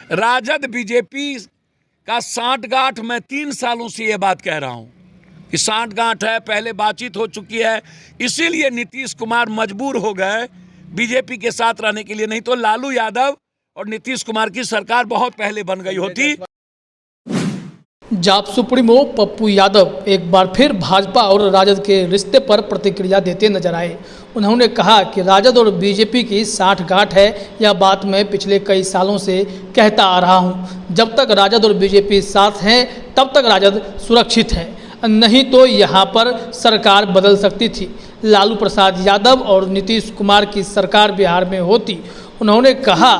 Rajad BJP का सांठगांठ, मैं 3 सालों से ये बात कह रहा हूं कि सांठगांठ है, पहले बातचीत हो चुकी है। इसीलिए नीतीश कुमार मजबूर हो गए बीजेपी के साथ रहने के लिए, नहीं तो लालू यादव और नीतीश कुमार की सरकार बहुत पहले बन गई होती। जाप सुप्रीमो पप्पू यादव एक बार फिर भाजपा और राजद के रिश्ते पर प्रतिक्रिया देते नजर आए। उन्होंने कहा कि राजद और बीजेपी की सांठगांठ है, यह बात मैं पिछले कई सालों से कहता आ रहा हूं। जब तक राजद और बीजेपी साथ हैं तब तक राजद सुरक्षित है, नहीं तो यहाँ पर सरकार बदल सकती थी। लालू प्रसाद यादव और नीतीश कुमार की सरकार बिहार में होती। उन्होंने कहा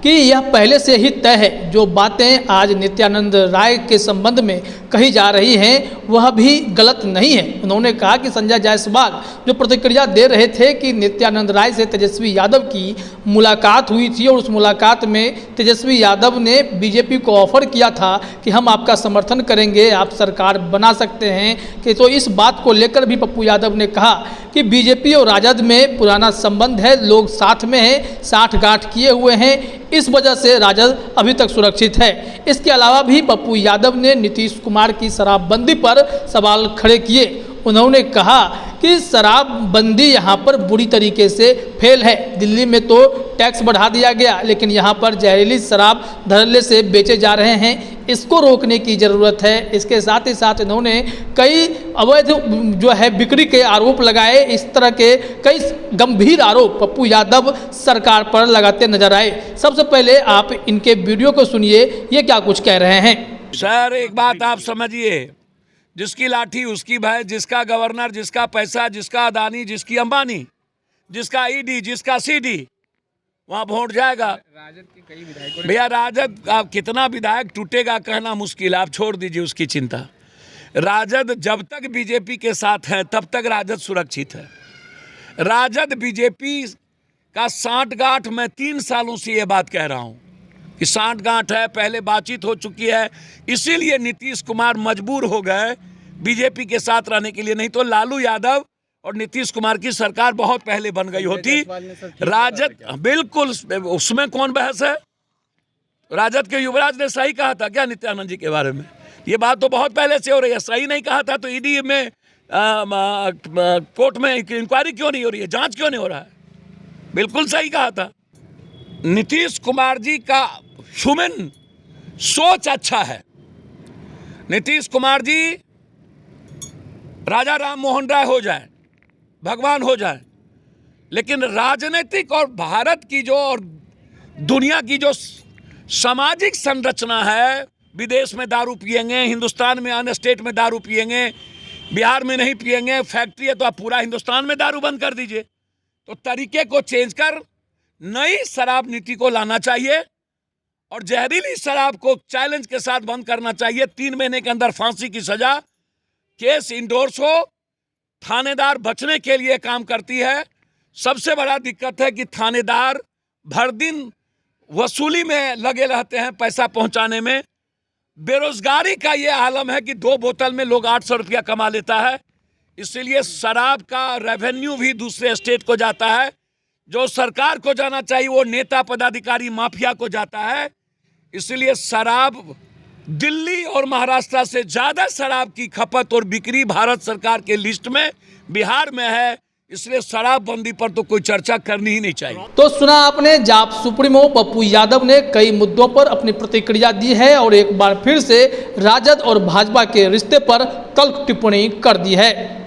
कि यह पहले से ही तय है। जो बातें आज नित्यानंद राय के संबंध में कही जा रही हैं वह भी गलत नहीं है। उन्होंने कहा कि संजय जायसवाल जो प्रतिक्रिया दे रहे थे कि नित्यानंद राय से तेजस्वी यादव की मुलाकात हुई थी और उस मुलाकात में तेजस्वी यादव ने बीजेपी को ऑफर किया था कि हम आपका समर्थन करेंगे, आप सरकार बना सकते हैं कि, तो इस बात को लेकर भी पप्पू यादव ने कहा कि बीजेपी और राजद में पुराना संबंध है, लोग साथ में हैं, सांठगांठ किए हुए हैं, इस वजह से राजद अभी तक सुरक्षित है। इसके अलावा भी पप्पू यादव ने नीतीश कुमार की शराबबंदी पर सवाल खड़े किए। उन्होंने कहा कि शराबबंदी यहाँ पर बुरी तरीके से फेल है। दिल्ली में तो टैक्स बढ़ा दिया गया, लेकिन यहाँ पर जहरीली शराब धड़ल्ले से बेचे जा रहे हैं, इसको रोकने की ज़रूरत है। इसके साथ ही साथ इन्होंने कई अवैध जो है बिक्री के आरोप लगाए। इस तरह के कई गंभीर आरोप पप्पू यादव सरकार पर लगाते नजर आए। सबसे पहले आप इनके वीडियो को सुनिए, ये क्या कुछ कह रहे हैं। सर, एक बात आप समझिए, जिसकी लाठी उसकी भैंस, जिसका गवर्नर, जिसका पैसा, जिसका अदानी, जिसकी अंबानी, जिसका ईडी, जिसका सीडी, वहाँ वोट जाएगा। राजद के कई विधायकों भैया राजद आप कितना विधायक टूटेगा कहना मुश्किल, आप छोड़ दीजिए उसकी चिंता। राजद जब तक बीजेपी के साथ है तब तक राजद सुरक्षित है। राजद बीजेपी का सांठगांठ, मैं 3 सालों से ये बात कह रहा हूँ कि सांठगांठ है, पहले बातचीत हो चुकी है। इसीलिए नीतीश कुमार मजबूर हो गए बीजेपी के साथ रहने के लिए, नहीं तो लालू यादव और नीतीश कुमार की सरकार बहुत पहले बन गई होती। राजद बिल्कुल, उसमें कौन बहस है। राजद के युवराज ने सही कहा था क्या नित्यानंद जी के बारे में? ये बात तो बहुत पहले से हो रही है। सही नहीं कहा था तो ईडी में कोर्ट में इंक्वायरी क्यों नहीं हो रही है, जांच क्यों नहीं हो रहा है? बिल्कुल सही कहा था। नीतीश कुमार जी का ह्यूमन सोच अच्छा है। नीतीश कुमार जी राजा राम मोहन राय हो जाए, भगवान हो जाए, लेकिन राजनीतिक और भारत की जो और दुनिया की जो सामाजिक संरचना है, विदेश में दारू पिएंगे, हिंदुस्तान में अन्य स्टेट में दारू पिएंगे, बिहार में नहीं पिएंगे, फैक्ट्री है तो आप पूरा हिंदुस्तान में दारू बंद कर दीजिए। तो तरीके को चेंज कर नई शराब नीति को लाना चाहिए और जहरीली शराब को चैलेंज के साथ बंद करना चाहिए। 3 महीने के अंदर फांसी की सजा, केस इंडोर्स हो, थानेदार बचने के लिए काम करती है। सबसे बड़ा दिक्कत है कि थानेदार भर दिन वसूली में लगे रहते हैं, पैसा पहुंचाने में। बेरोजगारी का ये आलम है कि 2 बोतल में लोग 800 रुपया कमा लेता है। इसलिए शराब का रेवेन्यू भी दूसरे स्टेट को जाता है। जो सरकार को जाना चाहिए वो नेता पदाधिकारी माफिया को जाता है। इसलिए शराब, दिल्ली और महाराष्ट्र से ज़्यादा शराब की खपत और बिक्री भारत सरकार के लिस्ट में बिहार में है। इसलिए शराबबंदी पर तो कोई चर्चा करनी ही नहीं चाहिए। तो सुना आपने, जाप सुप्रीमो पप्पू यादव ने कई मुद्दों पर अपनी प्रतिक्रिया दी है और एक बार फिर से राजद और भाजपा के रिश्ते पर तल्ख टिप्पणी कर दी है।